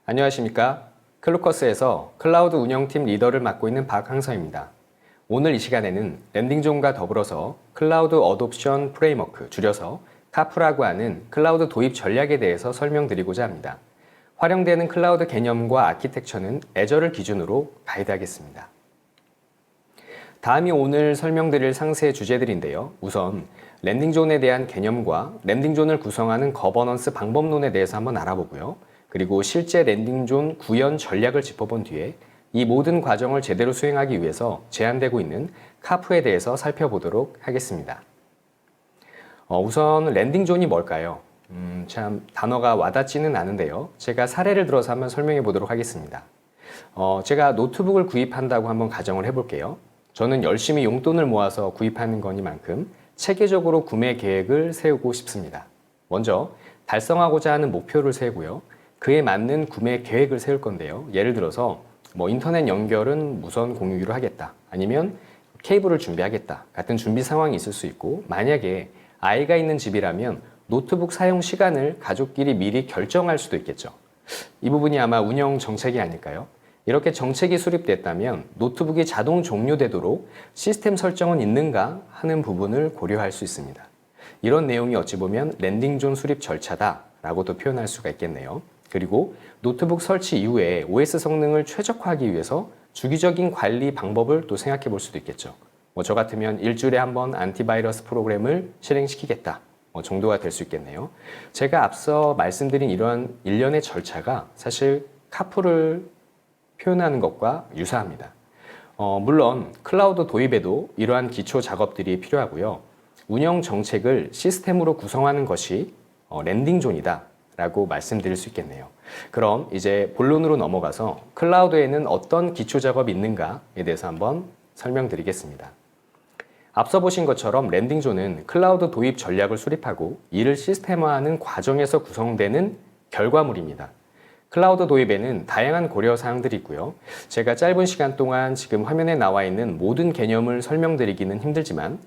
안녕하십니까. 클루커스에서 클라우드 운영팀 리더를 맡고 있는 박항서입니다. 오늘 이 시간에는 랜딩존과 더불어서 클라우드 어둉션 프레임워크, 줄여서 카프라고 하는 클라우드 도입 전략에 대해서 설명드리고자 합니다. 활용되는 클라우드 개념과 아키텍처는 애저를 기준으로 가이드하겠습니다. 다음이 오늘 설명드릴 상세 주제들인데요. 우선 랜딩존에 대한 개념과 랜딩존을 구성하는 거버넌스 방법론에 대해서 한번 알아보고요. 그리고 실제 랜딩존 구현 전략을 짚어본 뒤에 이 모든 과정을 제대로 수행하기 위해서 제한되고 있는 카프에 대해서 살펴보도록 하겠습니다. 우선 랜딩존이 뭘까요? 참 단어가 와닿지는 않은데요. 제가 사례를 들어서 한번 설명해 보도록 하겠습니다. 제가 노트북을 구입한다고 한번 가정을 해볼게요. 저는 열심히 용돈을 모아서 구입하는 거니만큼 체계적으로 구매 계획을 세우고 싶습니다. 먼저 달성하고자 하는 목표를 세우고요. 그에 맞는 구매 계획을 세울 건데요. 예를 들어서 인터넷 연결은 무선 공유기로 하겠다. 아니면 케이블을 준비하겠다. 같은 준비 상황이 있을 수 있고, 만약에 아이가 있는 집이라면 노트북 사용 시간을 가족끼리 미리 결정할 수도 있겠죠. 이 부분이 아마 운영 정책이 아닐까요? 이렇게 정책이 수립됐다면 노트북이 자동 종료되도록 시스템 설정은 있는가 하는 부분을 고려할 수 있습니다. 이런 내용이 어찌 보면 랜딩존 수립 절차다라고도 표현할 수가 있겠네요. 그리고 노트북 설치 이후에 OS 성능을 최적화하기 위해서 주기적인 관리 방법을 또 생각해 볼 수도 있겠죠. 저 같으면 일주일에 한 번 안티바이러스 프로그램을 실행시키겠다 정도가 될 수 있겠네요. 제가 앞서 말씀드린 이러한 일련의 절차가 사실 카프를 표현하는 것과 유사합니다. 물론 클라우드 도입에도 이러한 기초 작업들이 필요하고요. 운영 정책을 시스템으로 구성하는 것이 랜딩존이다 라고 말씀드릴 수 있겠네요. 그럼 이제 본론으로 넘어가서 클라우드에는 어떤 기초 작업이 있는가에 대해서 한번 설명드리겠습니다. 앞서 보신 것처럼 랜딩존은 클라우드 도입 전략을 수립하고 이를 시스템화하는 과정에서 구성되는 결과물입니다. 클라우드 도입에는 다양한 고려 사항들이 있고요. 제가 짧은 시간 동안 지금 화면에 나와 있는 모든 개념을 설명드리기는 힘들지만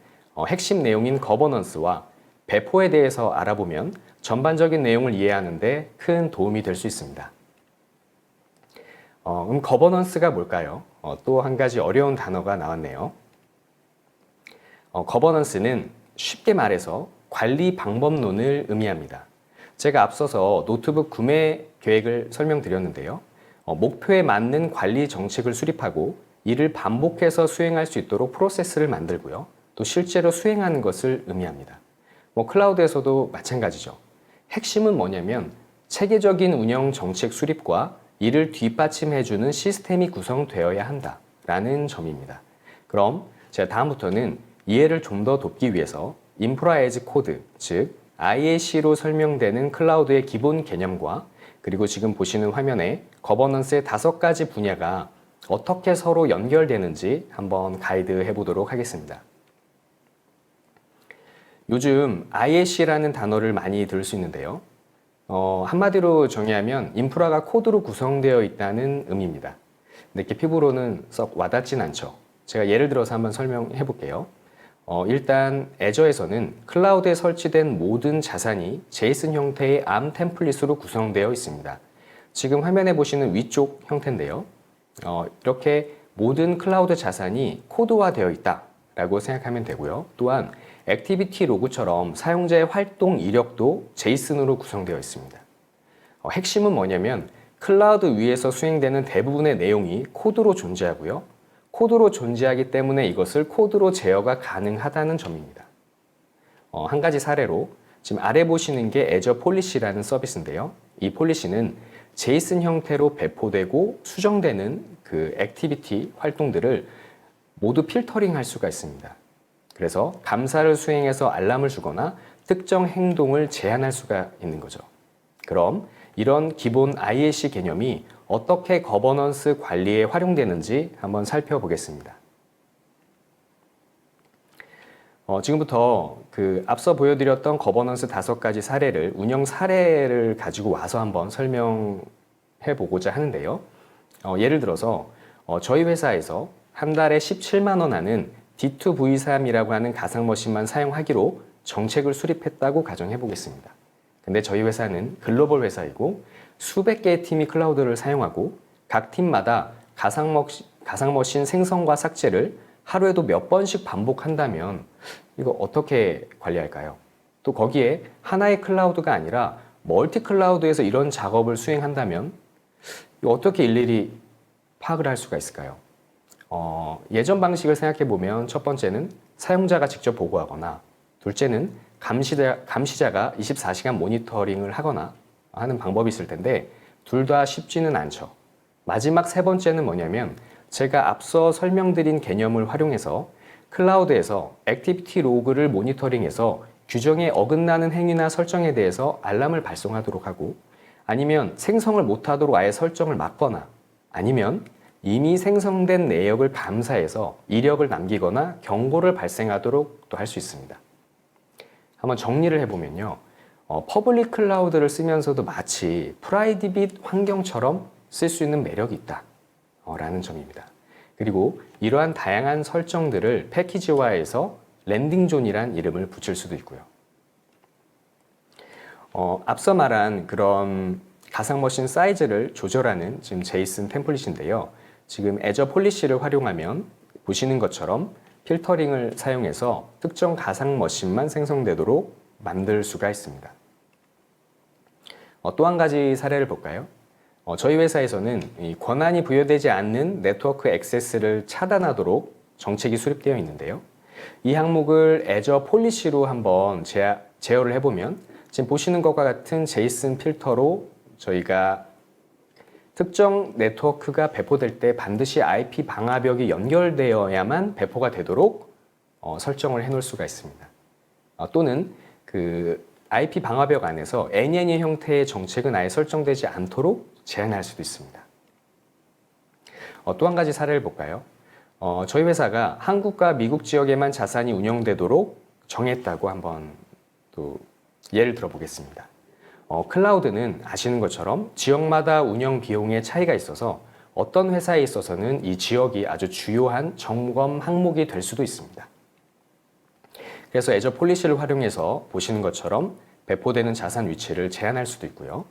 핵심 내용인 거버넌스와 배포에 대해서 알아보면 전반적인 내용을 이해하는 데 큰 도움이 될 수 있습니다. 거버넌스가 뭘까요? 또 한 가지 어려운 단어가 나왔네요. 거버넌스는 쉽게 말해서 관리 방법론을 의미합니다. 제가 앞서서 노트북 구매 계획을 설명드렸는데요. 목표에 맞는 관리 정책을 수립하고 이를 반복해서 수행할 수 있도록 프로세스를 만들고요. 또 실제로 수행하는 것을 의미합니다. 클라우드에서도 마찬가지죠. 핵심은 뭐냐면 체계적인 운영 정책 수립과 이를 뒷받침해주는 시스템이 구성되어야 한다라는 점입니다. 그럼 제가 다음부터는 이해를 좀 더 돕기 위해서 인프라 에즈 코드, 즉 IAC로 설명되는 클라우드의 기본 개념과 그리고 지금 보시는 화면에 거버넌스의 5가지 분야가 어떻게 서로 연결되는지 한번 가이드해 보도록 하겠습니다. 요즘 IAC라는 단어를 많이 들을 수 있는데요. 한마디로 정의하면 인프라가 코드로 구성되어 있다는 의미입니다. 근데 이렇게 피부로는 썩 와닿진 않죠. 제가 예를 들어서 한번 설명해 볼게요. 일단 애저에서는 클라우드에 설치된 모든 자산이 제이슨 형태의 ARM 템플릿으로 구성되어 있습니다. 지금 화면에 보시는 위쪽 형태인데요. 이렇게 모든 클라우드 자산이 코드화되어 있다라고 생각하면 되고요. 또한 액티비티 로그처럼 사용자의 활동 이력도 제이슨으로 구성되어 있습니다. 핵심은 뭐냐면 클라우드 위에서 수행되는 대부분의 내용이 코드로 존재하고요. 코드로 존재하기 때문에 이것을 코드로 제어가 가능하다는 점입니다. 한 가지 사례로 지금 아래 보시는 게 애저 폴리시라는 서비스인데요. 이 폴리시는 제이슨 형태로 배포되고 수정되는 그 액티비티 활동들을 모두 필터링할 수가 있습니다. 그래서 감사를 수행해서 알람을 주거나 특정 행동을 제한할 수가 있는 거죠. 그럼 이런 기본 IAC 개념이 어떻게 거버넌스 관리에 활용되는지 한번 살펴보겠습니다. 지금부터 앞서 보여드렸던 거버넌스 5가지 사례를 운영 사례를 가지고 와서 한번 설명해 보고자 하는데요. 예를 들어서 저희 회사에서 한 달에 17만 원 하는 D2V3이라고 하는 가상머신만 사용하기로 정책을 수립했다고 가정해 보겠습니다. 근데 저희 회사는 글로벌 회사이고 수백 개의 팀이 클라우드를 사용하고 각 팀마다 가상머신 생성과 삭제를 하루에도 몇 번씩 반복한다면 이거 어떻게 관리할까요? 또 거기에 하나의 클라우드가 아니라 멀티 클라우드에서 이런 작업을 수행한다면 이거 어떻게 일일이 파악을 할 수가 있을까요? 예전 방식을 생각해 보면 첫 번째는 사용자가 직접 보고하거나, 둘째는 감시자가 24시간 모니터링을 하거나 하는 방법이 있을 텐데 둘 다 쉽지는 않죠. 마지막 세 번째는 뭐냐면 제가 앞서 설명드린 개념을 활용해서 클라우드에서 액티비티 로그를 모니터링해서 규정에 어긋나는 행위나 설정에 대해서 알람을 발송하도록 하고, 아니면 생성을 못하도록 아예 설정을 막거나, 아니면 이미 생성된 내역을 감사해서 이력을 남기거나 경고를 발생하도록 또 할 수 있습니다. 한번 정리를 해보면요. 퍼블릭 클라우드를 쓰면서도 마치 프라이빗 환경처럼 쓸 수 있는 매력이 있다 라는 점입니다. 그리고 이러한 다양한 설정들을 패키지화해서 랜딩존이란 이름을 붙일 수도 있고요. 앞서 말한 그런 가상머신 사이즈를 조절하는 지금 제이슨 템플릿인데요. 지금 애저 폴리시를 활용하면 보시는 것처럼 필터링을 사용해서 특정 가상머신만 생성되도록 만들 수가 있습니다. 또 한 가지 사례를 볼까요? 저희 회사에서는 이 권한이 부여되지 않는 네트워크 액세스를 차단하도록 정책이 수립되어 있는데요. 이 항목을 애저 폴리시로 한번 제어를 해보면 지금 보시는 것과 같은 제이슨 필터로 저희가 특정 네트워크가 배포될 때 반드시 IP 방화벽이 연결되어야만 배포가 되도록 설정을 해 놓을 수가 있습니다. 또는 그 IP 방화벽 안에서 any 형태의 정책은 아예 설정되지 않도록 제한할 수도 있습니다. 또 한 가지 사례를 볼까요? 저희 회사가 한국과 미국 지역에만 자산이 운영되도록 정했다고 한번 또 예를 들어보겠습니다. 클라우드는 아시는 것처럼 지역마다 운영 비용의 차이가 있어서 어떤 회사에 있어서는 이 지역이 아주 주요한 점검 항목이 될 수도 있습니다. 그래서 애저 폴리시를 활용해서 보시는 것처럼 배포되는 자산 위치를 제한할 수도 있고요.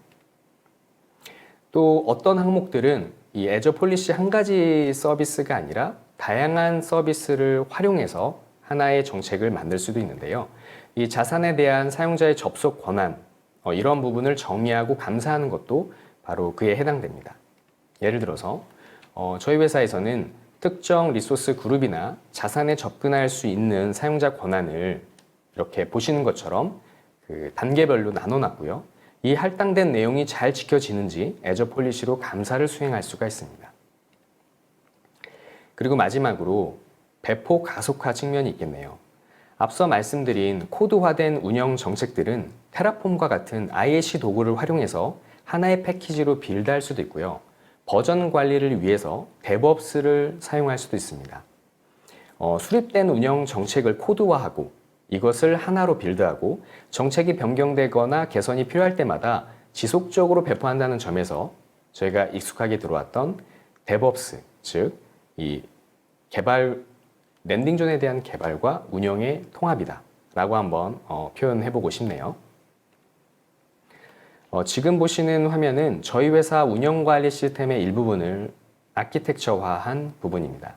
또 어떤 항목들은 이 애저 폴리시 한 가지 서비스가 아니라 다양한 서비스를 활용해서 하나의 정책을 만들 수도 있는데요. 이 자산에 대한 사용자의 접속 권한, 이런 부분을 정의하고 감사하는 것도 바로 그에 해당됩니다. 예를 들어서 저희 회사에서는 특정 리소스 그룹이나 자산에 접근할 수 있는 사용자 권한을 이렇게 보시는 것처럼 그 단계별로 나눠놨고요. 이 할당된 내용이 잘 지켜지는지 애저 폴리시로 감사를 수행할 수가 있습니다. 그리고 마지막으로 배포 가속화 측면이 있겠네요. 앞서 말씀드린 코드화된 운영 정책들은 테라폼과 같은 IAC 도구를 활용해서 하나의 패키지로 빌드할 수도 있고요. 버전 관리를 위해서 데브옵스를 사용할 수도 있습니다. 수립된 운영 정책을 코드화하고 이것을 하나로 빌드하고 정책이 변경되거나 개선이 필요할 때마다 지속적으로 배포한다는 점에서 저희가 익숙하게 들어왔던 데브옵스, 즉 이 개발 랜딩존에 대한 개발과 운영의 통합이다 라고 한번 표현해 보고 싶네요. 지금 보시는 화면은 저희 회사 운영관리 시스템의 일부분을 아키텍처화한 부분입니다.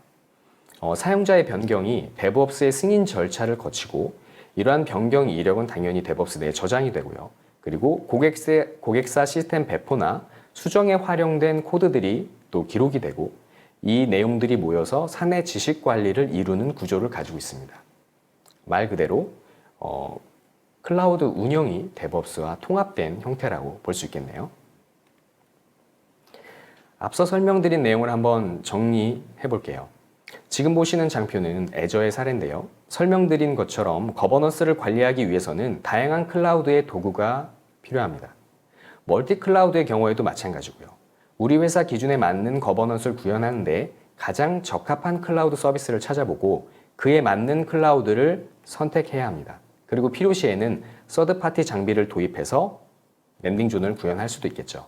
사용자의 변경이 데브옵스의 승인 절차를 거치고 이러한 변경 이력은 당연히 데브옵스 내에 저장이 되고요. 그리고 고객사 시스템 배포나 수정에 활용된 코드들이 또 기록이 되고 이 내용들이 모여서 사내 지식 관리를 이루는 구조를 가지고 있습니다. 말 그대로 클라우드 운영이 데브옵스와 통합된 형태라고 볼 수 있겠네요. 앞서 설명드린 내용을 한번 정리해 볼게요. 지금 보시는 장표는 애저의 사례인데요. 설명드린 것처럼 거버넌스를 관리하기 위해서는 다양한 클라우드의 도구가 필요합니다. 멀티 클라우드의 경우에도 마찬가지고요. 우리 회사 기준에 맞는 거버넌스를 구현하는데 가장 적합한 클라우드 서비스를 찾아보고 그에 맞는 클라우드를 선택해야 합니다. 그리고 필요시에는 서드파티 장비를 도입해서 랜딩존을 구현할 수도 있겠죠.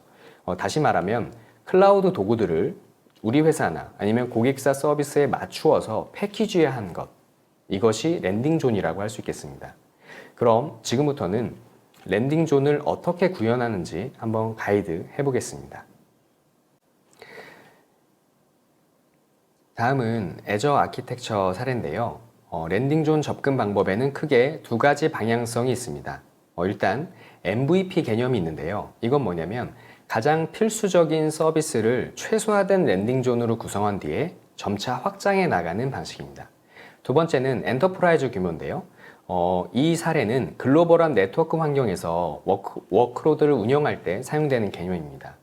다시 말하면 클라우드 도구들을 우리 회사나 아니면 고객사 서비스에 맞추어서 패키지화한 것, 이것이 랜딩존이라고 할 수 있겠습니다. 그럼 지금부터는 랜딩 존을 어떻게 구현하는지 한번 가이드 해보겠습니다. 다음은 애저 아키텍처 사례인데요. 랜딩 존 접근 방법에는 크게 두 가지 방향성이 있습니다. 일단 MVP 개념이 있는데요. 이건 뭐냐면 가장 필수적인 서비스를 최소화된 랜딩 존으로 구성한 뒤에 점차 확장해 나가는 방식입니다. 두 번째는 엔터프라이즈 규모인데요. 이 사례는 글로벌한 네트워크 환경에서 워크로드를 운영할 때 사용되는 개념입니다.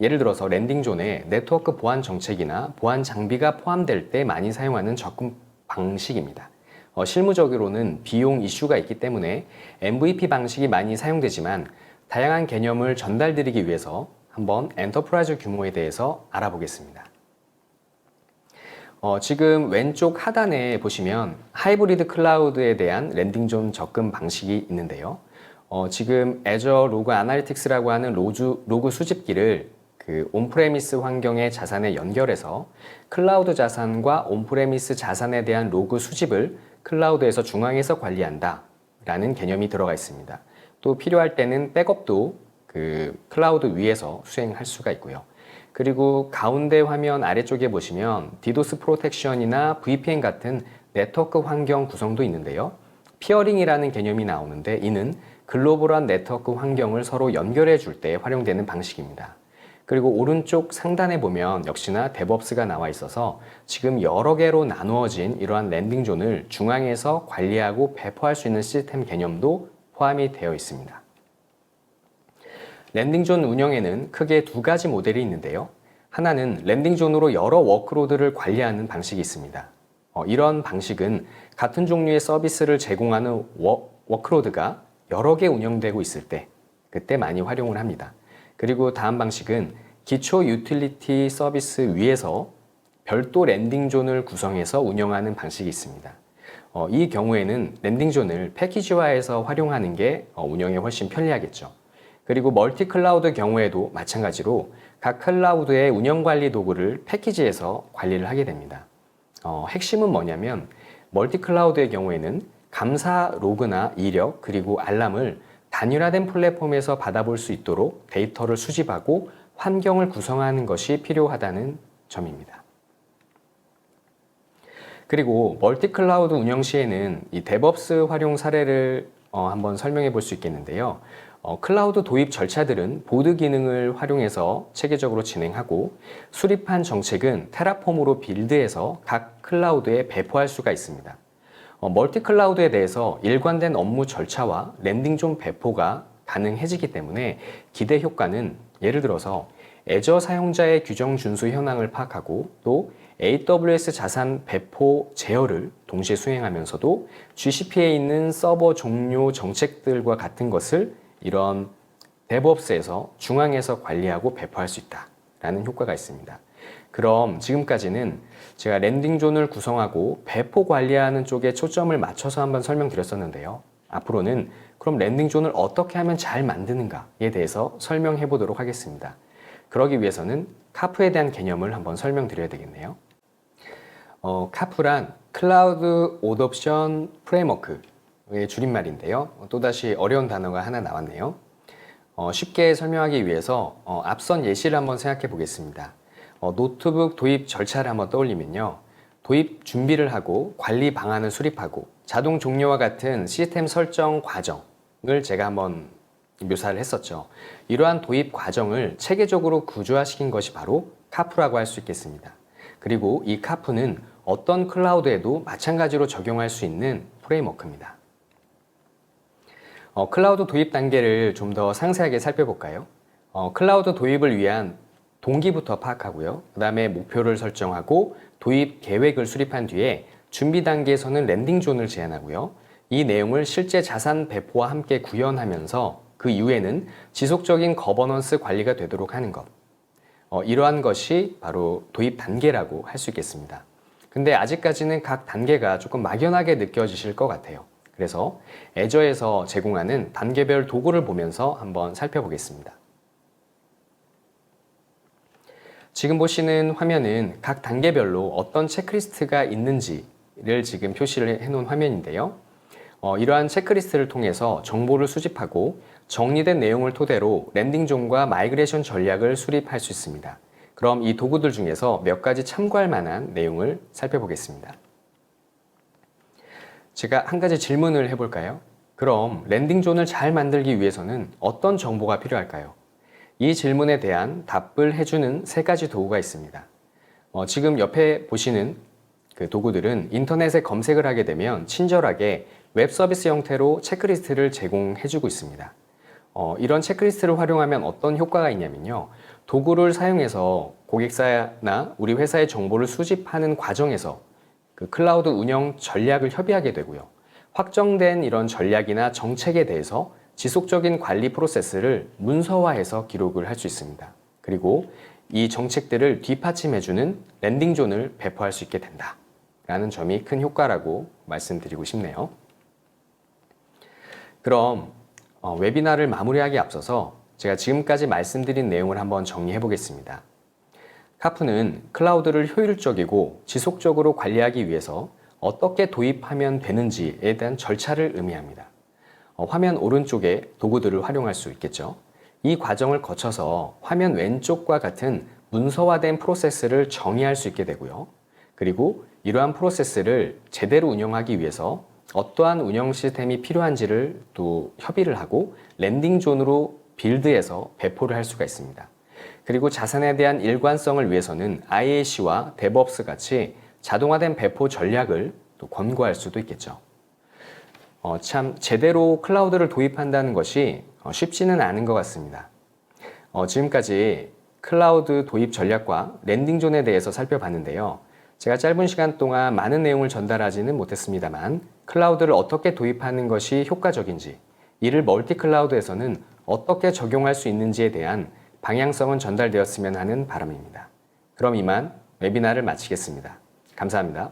예를 들어서 랜딩 존에 네트워크 보안 정책이나 보안 장비가 포함될 때 많이 사용하는 접근 방식입니다. 실무적으로는 비용 이슈가 있기 때문에 MVP 방식이 많이 사용되지만 다양한 개념을 전달드리기 위해서 한번 엔터프라이즈 규모에 대해서 알아보겠습니다. 지금 왼쪽 하단에 보시면 하이브리드 클라우드에 대한 랜딩 존 접근 방식이 있는데요. 지금 애저 로그 아나리틱스라고 하는 로그 수집기를 그 온프레미스 환경의 자산에 연결해서 클라우드 자산과 온프레미스 자산에 대한 로그 수집을 클라우드에서 중앙에서 관리한다 라는 개념이 들어가 있습니다. 또 필요할 때는 백업도 그 클라우드 위에서 수행할 수가 있고요. 그리고 가운데 화면 아래쪽에 보시면 디도스 프로텍션이나 VPN 같은 네트워크 환경 구성도 있는데요. 피어링이라는 개념이 나오는데 이는 글로벌한 네트워크 환경을 서로 연결해 줄 때 활용되는 방식입니다. 그리고 오른쪽 상단에 보면 역시나 데브옵스가 나와 있어서 지금 여러 개로 나누어진 이러한 랜딩 존을 중앙에서 관리하고 배포할 수 있는 시스템 개념도 포함이 되어 있습니다. 랜딩 존 운영에는 크게 두 가지 모델이 있는데요. 하나는 랜딩 존으로 여러 워크로드를 관리하는 방식이 있습니다. 이런 방식은 같은 종류의 서비스를 제공하는 워크로드가 여러 개 운영되고 있을 때 그때 많이 활용을 합니다. 그리고 다음 방식은 기초 유틸리티 서비스 위에서 별도 랜딩 존을 구성해서 운영하는 방식이 있습니다. 이 경우에는 랜딩 존을 패키지화해서 활용하는 게 운영에 훨씬 편리하겠죠. 그리고 멀티 클라우드 경우에도 마찬가지로 각 클라우드의 운영 관리 도구를 패키지해서 관리를 하게 됩니다. 핵심은 뭐냐면 멀티 클라우드의 경우에는 감사 로그나 이력 그리고 알람을 단일화된 플랫폼에서 받아볼 수 있도록 데이터를 수집하고 환경을 구성하는 것이 필요하다는 점입니다. 그리고 멀티 클라우드 운영 시에는 이 데브옵스 활용 사례를 한번 설명해 볼 수 있겠는데요. 클라우드 도입 절차들은 보드 기능을 활용해서 체계적으로 진행하고 수립한 정책은 테라폼으로 빌드해서 각 클라우드에 배포할 수가 있습니다. 멀티 클라우드에 대해서 일관된 업무 절차와 랜딩 존 배포가 가능해지기 때문에 기대 효과는 예를 들어서 애저 사용자의 규정 준수 현황을 파악하고 또 AWS 자산 배포 제어를 동시에 수행하면서도 GCP에 있는 서버 종료 정책들과 같은 것을 이런 데브옵스에서 중앙에서 관리하고 배포할 수 있다라는 효과가 있습니다. 그럼 지금까지는 제가 랜딩 존을 구성하고 배포 관리하는 쪽에 초점을 맞춰서 한번 설명드렸었는데요. 앞으로는 그럼 랜딩 존을 어떻게 하면 잘 만드는가에 대해서 설명해 보도록 하겠습니다. 그러기 위해서는 카프에 대한 개념을 한번 설명드려야 되겠네요. 카프란 클라우드 오덥션 프레임워크의 줄임말인데요. 또다시 어려운 단어가 하나 나왔네요. 쉽게 설명하기 위해서 앞선 예시를 한번 생각해 보겠습니다. 노트북 도입 절차를 한번 떠올리면요. 도입 준비를 하고 관리 방안을 수립하고 자동 종료와 같은 시스템 설정 과정을 제가 한번 묘사를 했었죠. 이러한 도입 과정을 체계적으로 구조화시킨 것이 바로 카프라고 할 수 있겠습니다. 그리고 이 카프는 어떤 클라우드에도 마찬가지로 적용할 수 있는 프레임워크입니다. 클라우드 도입 단계를 좀 더 상세하게 살펴볼까요? 클라우드 도입을 위한 동기부터 파악하고요. 그 다음에 목표를 설정하고 도입 계획을 수립한 뒤에 준비 단계에서는 랜딩 존을 제안하고요. 이 내용을 실제 자산 배포와 함께 구현하면서 그 이후에는 지속적인 거버넌스 관리가 되도록 하는 것. 이러한 것이 바로 도입 단계라고 할 수 있겠습니다. 근데 아직까지는 각 단계가 조금 막연하게 느껴지실 것 같아요. 그래서 애저에서 제공하는 단계별 도구를 보면서 한번 살펴보겠습니다. 지금 보시는 화면은 각 단계별로 어떤 체크리스트가 있는지를 지금 표시를 해놓은 화면인데요. 이러한 체크리스트를 통해서 정보를 수집하고 정리된 내용을 토대로 랜딩존과 마이그레이션 전략을 수립할 수 있습니다. 그럼 이 도구들 중에서 몇 가지 참고할 만한 내용을 살펴보겠습니다. 제가 한 가지 질문을 해볼까요? 그럼 랜딩존을 잘 만들기 위해서는 어떤 정보가 필요할까요? 이 질문에 대한 답을 해주는 세 가지 도구가 있습니다. 지금 옆에 보시는 그 도구들은 인터넷에 검색을 하게 되면 친절하게 웹 서비스 형태로 체크리스트를 제공해주고 있습니다. 이런 체크리스트를 활용하면 어떤 효과가 있냐면요. 도구를 사용해서 고객사나 우리 회사의 정보를 수집하는 과정에서 그 클라우드 운영 전략을 협의하게 되고요. 확정된 이런 전략이나 정책에 대해서 지속적인 관리 프로세스를 문서화해서 기록을 할 수 있습니다. 그리고 이 정책들을 뒷받침해주는 랜딩존을 배포할 수 있게 된다. 라는 점이 큰 효과라고 말씀드리고 싶네요. 그럼 웨비나를 마무리하기 앞서서 제가 지금까지 말씀드린 내용을 한번 정리해 보겠습니다. 카프는 클라우드를 효율적이고 지속적으로 관리하기 위해서 어떻게 도입하면 되는지에 대한 절차를 의미합니다. 화면 오른쪽에 도구들을 활용할 수 있겠죠. 이 과정을 거쳐서 화면 왼쪽과 같은 문서화된 프로세스를 정의할 수 있게 되고요. 그리고 이러한 프로세스를 제대로 운영하기 위해서 어떠한 운영 시스템이 필요한지를 또 협의를 하고 랜딩존으로 빌드해서 배포를 할 수가 있습니다. 그리고 자산에 대한 일관성을 위해서는 IAC와 DevOps 같이 자동화된 배포 전략을 또 권고할 수도 있겠죠. 참 제대로 클라우드를 도입한다는 것이 쉽지는 않은 것 같습니다. 지금까지 클라우드 도입 전략과 랜딩존에 대해서 살펴봤는데요. 제가 짧은 시간 동안 많은 내용을 전달하지는 못했습니다만 클라우드를 어떻게 도입하는 것이 효과적인지, 이를 멀티 클라우드에서는 어떻게 적용할 수 있는지에 대한 방향성은 전달되었으면 하는 바람입니다. 그럼 이만 웨비나를 마치겠습니다. 감사합니다.